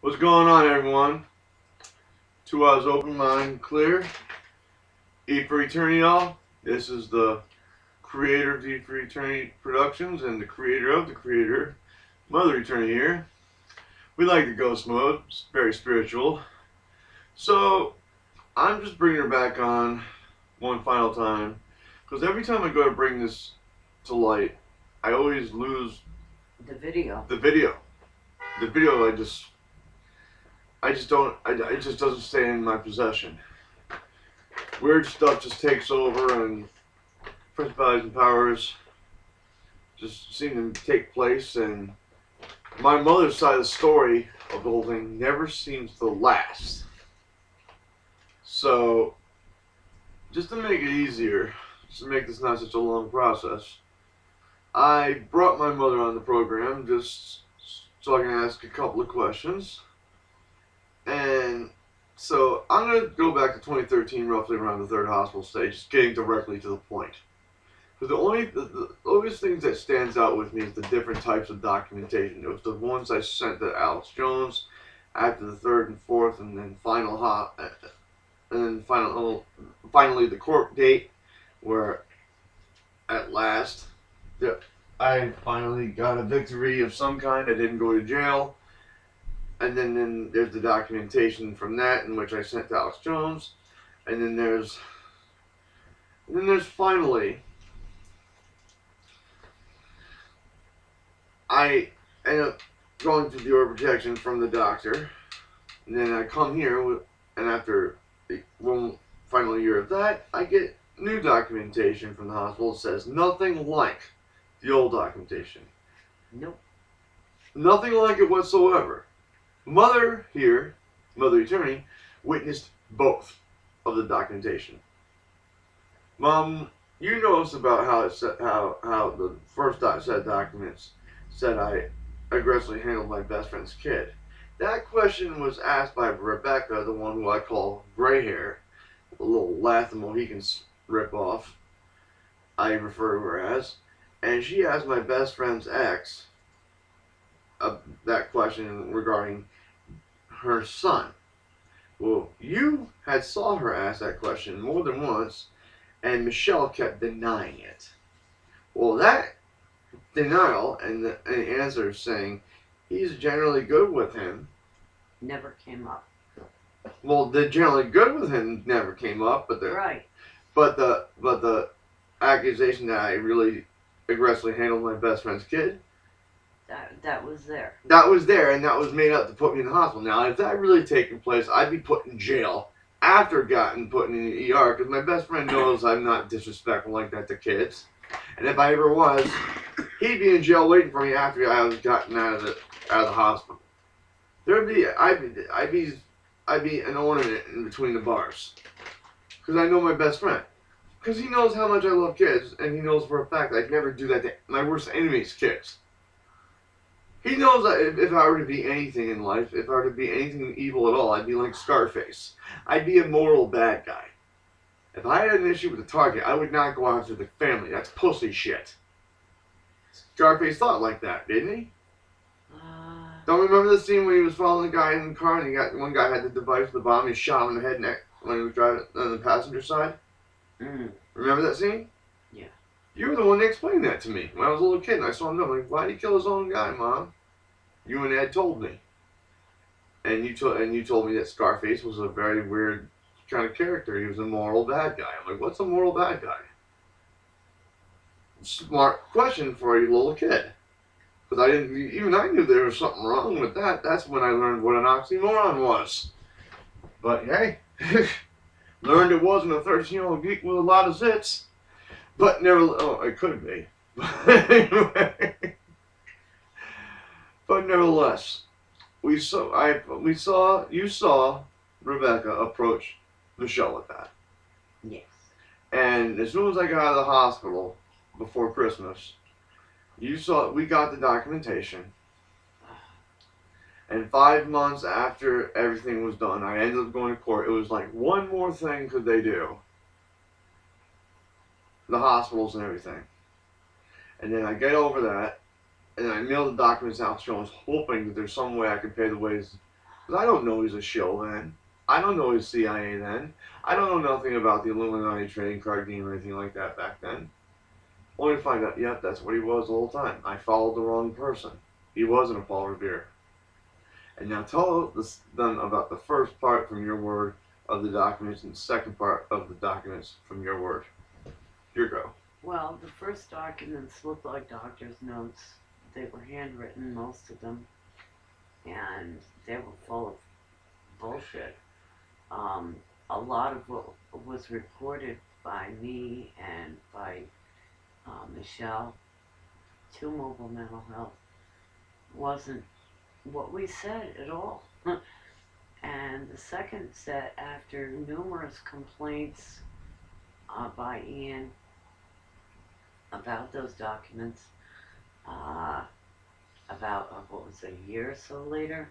What's going on, everyone? 2 hours open, mind clear. E for Eternity, y'all. This is the creator of E for Eternity Productions and the creator of the creator, Mother Eternity here. We like the ghost mode. It's very spiritual. So, I'm just bringing her back on one final time. Because every time I go to bring this to light, I always lose The video. the video. The video, I just don't, it just doesn't stay in my possession. Weird stuff just takes over, and principalities and powers just seem to take place, and my mother's side of the story of the whole thing never seems to last. So, just to make it easier, just to make this not such a long process, I brought my mother on the program just so I can ask a couple of questions. And so I'm going to go back to 2013, roughly around the third hospital stage, just getting directly to the point. Because the only things that stands out with me is the different types of documentation. It was the ones I sent to Alex Jones after the third and fourth, and then finally the court date, where at last I finally got a victory of some kind. I didn't go to jail. And then there's the documentation from that, in which I sent to Alex Jones. And then there's finally, I end up going through the order protection from the doctor. And then I come here, and after one final year of that, I get new documentation from the hospital that says nothing like the old documentation. Nope. Nothing like it whatsoever. Mother here, Mother Eternity, witnessed both of the documentation. Mom, you noticed about how it said how the first set documents said I aggressively handled my best friend's kid. That question was asked by Rebecca, the one who I call gray hair, a little Laugh the Mohicans ripoff, I refer to her as, and she asked my best friend's ex that question regarding her son. Well, you had saw her ask that question more than once, and Michelle kept denying it. Well, that denial and the answer saying he's generally good with him Never came up. Well, the generally good with him never came up, but the accusation that I really aggressively handled my best friend's kid, That was there. that was there, and that was made up to put me in the hospital. Now, if that really taken place, I'd be put in jail after gotten put in the ER, because my best friend knows I'm not disrespectful like that to kids. And if I ever was, he'd be in jail waiting for me after I was gotten out of the hospital. I'd be an ornament in between the bars, because I know my best friend. Because he knows how much I love kids, and he knows for a fact I'd never do that to my worst enemy's kids. He knows that if I were to be anything in life, if I were to be anything evil at all, I'd be like Scarface. I'd be a moral bad guy. If I had an issue with the target, I would not go after the family. That's pussy shit. Scarface thought like that, didn't he? Don't remember the scene when he was following the guy in the car, and one guy had the device for the bomb, he shot him in the head neck when he was driving on the passenger side? Remember that scene? Yeah. You were the one that explained that to me when I was a little kid, and I saw him. I'm like, why did he kill his own guy, Mom? You and Ed told me, and you told me that Scarface was a very weird kind of character. He was a moral bad guy. I'm like, what's a moral bad guy? Smart question for a little kid, because I knew there was something wrong with that. That's when I learned what an oxymoron was. But hey, learned it wasn't a 13-year-old geek with a lot of zits. But never, oh, it could be. Anyway. But nevertheless, you saw Rebecca approach Michelle with that. Yes. And as soon as I got out of the hospital before Christmas, we got the documentation. And 5 months after everything was done, I ended up going to court. It was like, one more thing could they do. The hospitals and everything. And then I get over that, and I mail the documents out to Jones, hoping that there's some way I could pay the ways Because I don't know he's a shill then. I don't know he's CIA then. I don't know nothing about the Illuminati trading card game or anything like that back then. Only to find out, yep, that's what he was the whole time. I followed the wrong person. He wasn't a Paul Revere. And now tell them about the first part from your word of the documents and the second part of the documents from your word. Your go. Well, the first documents looked like doctor's notes. They were handwritten, most of them, and they were full of bullshit. A lot of what was reported by me and by Michelle to Mobile Mental Health wasn't what we said at all. And the second set, after numerous complaints by Ian about those documents, about what was it, a year or so later,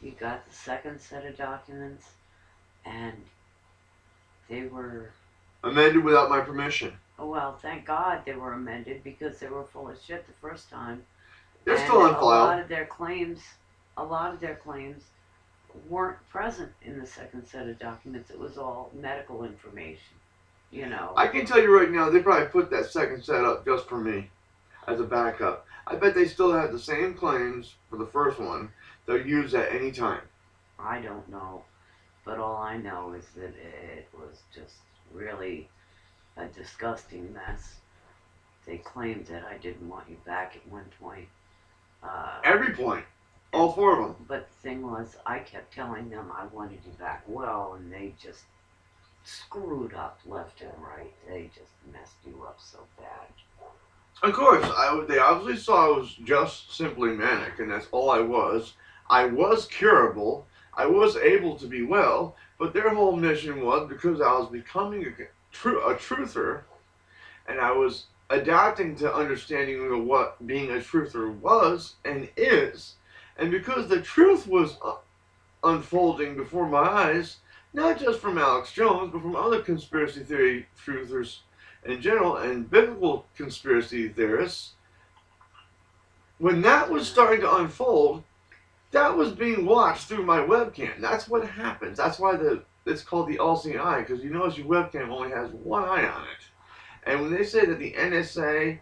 we got the second set of documents, and they were amended without my permission. well, thank God they were amended, because they were full of shit the first time. They're still on A file. lot of their claims weren't present in the second set of documents. It was all medical information, you know. I can tell you right now, they probably put that second set up just for me as a backup. I bet they still have the same claims for the first one. They'll use at any time. I don't know, but all I know is that it was just really a disgusting mess. They claimed that I didn't want you back at one point. Every point. All four of them. But the thing was, I kept telling them I wanted you back well, and they just screwed up left and right. They just messed you up so bad. Of course, they obviously saw I was just simply manic, and that's all I was. I was curable. I was able to be well, but their whole mission was, because I was becoming a truther, and I was adapting to understanding of what being a truther was and is, and because the truth was unfolding before my eyes, not just from Alex Jones, but from other conspiracy theory truthers in general, and biblical conspiracy theorists, when that was starting to unfold, that was being watched through my webcam. That's what happens. That's why it's called the all-seeing eye, because you notice your webcam only has one eye on it. And when they say that the NSA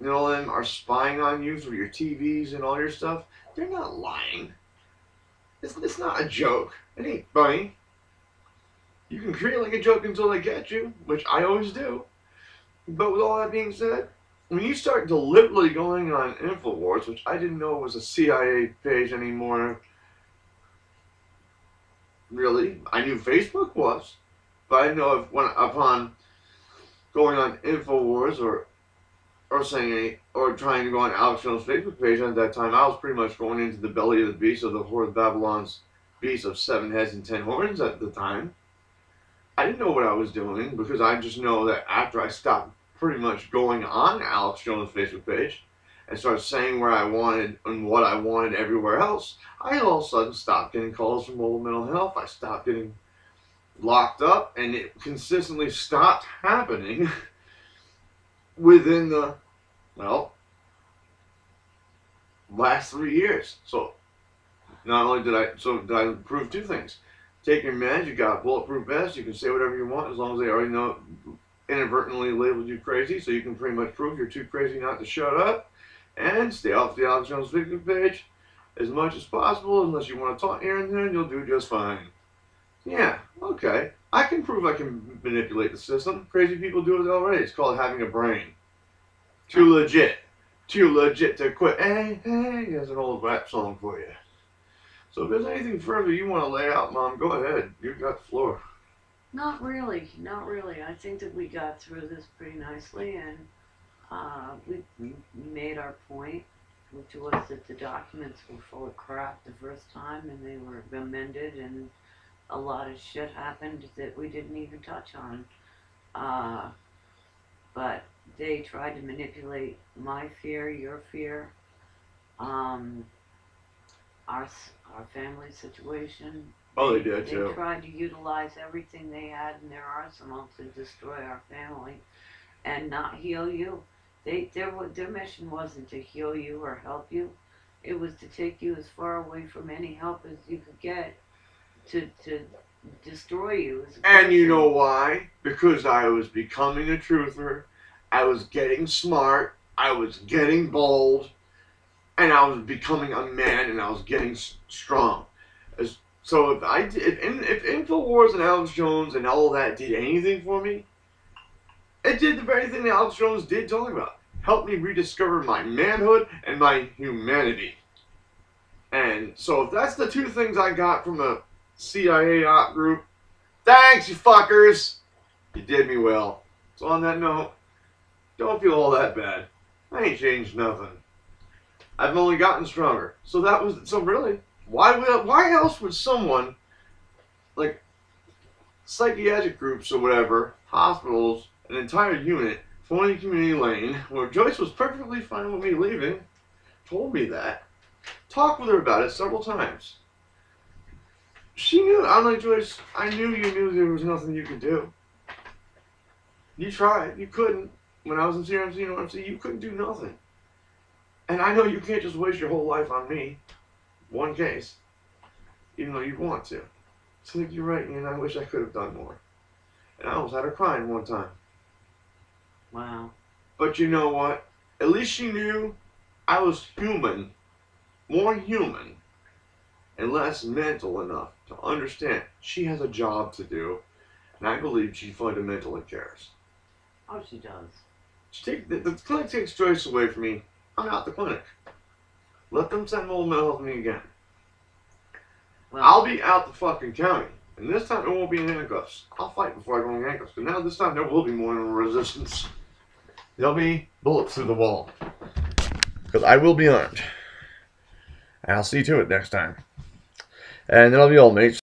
and all them are spying on you through your TVs and all your stuff, they're not lying. It's not a joke. It ain't funny. You can create like a joke until they get you, which I always do. But with all that being said, when you start deliberately going on InfoWars, which I didn't know was a CIA page anymore, really, I knew Facebook was, but I didn't know if upon going on InfoWars or trying to go on Alex Jones' Facebook page at that time, I was pretty much going into the belly of the beast of the Horde of Babylon's beast of 7 heads and 10 horns at the time. I didn't know what I was doing, because I just know that after I stopped pretty much going on Alex Jones' Facebook page and started saying where I wanted and what I wanted everywhere else, I all of a sudden stopped getting calls from Mobile Mental Health. I stopped getting locked up, and it consistently stopped happening within the, well, last 3 years. So not only did I prove two things. Take your meds, you got a bulletproof vest, you can say whatever you want as long as they already know, inadvertently labeled you crazy, so you can pretty much prove you're too crazy not to shut up, and stay off the Alex Jones Facebook page as much as possible. Unless you want to talk here and there, and you'll do just fine. Yeah, okay. I can prove I can manipulate the system. Crazy people do it already. It's called having a brain. Too legit to quit. Hey, hey, there's an old rap song for you. So if there's anything further you want to lay out, Mom, go ahead. You've got the floor. Not really. I think that we got through this pretty nicely, and we made our point, which was that the documents were full of crap the first time, and they were amended, and a lot of shit happened that we didn't even touch on. But they tried to manipulate my fear, your fear, our family situation. Oh, they did too. They tried to utilize everything they had in their arsenal to destroy our family and not heal you. Their mission wasn't to heal you or help you. It was to take you as far away from any help as you could get to destroy you as a person. And you know why? Because I was becoming a truther. I was getting smart. I was getting bold. And I was becoming a man, and I was getting strong. So if Infowars and Alex Jones and all that did anything for me, it did the very thing that Alex Jones did talk about. Helped me rediscover my manhood and my humanity. And so if that's the two things I got from a CIA op group, thanks, you fuckers. You did me well. So on that note, don't feel all that bad. I ain't changed nothing. I've only gotten stronger. So really, why else would someone, like psychiatric groups or whatever, hospitals, an entire unit, 20 Community Lane, where Joyce was perfectly fine with me leaving, told me that, talked with her about it several times. She knew. I'm like, Joyce, I knew you knew there was nothing you could do. You tried. You couldn't. When I was in CRMC and OMC, you couldn't do nothing. And I know you can't just waste your whole life on me. One case. Even though you want to. So I think you're right, and I wish I could have done more. And I almost had her crying one time. Wow. But you know what? At least she knew I was human. More human. And less mental enough to understand she has a job to do. And I believe she fundamentally cares. Oh, she does. The clinic takes Joyce away from me. I'm out the clinic. Let them send old mental health to me again. Well, I'll be out the fucking county. And this time it won't be in handcuffs. I'll fight before I go in handcuffs. But now this time there will be more resistance. There'll be bullets through the wall. Because I will be armed. I'll see to it next time. And that'll be all, mates.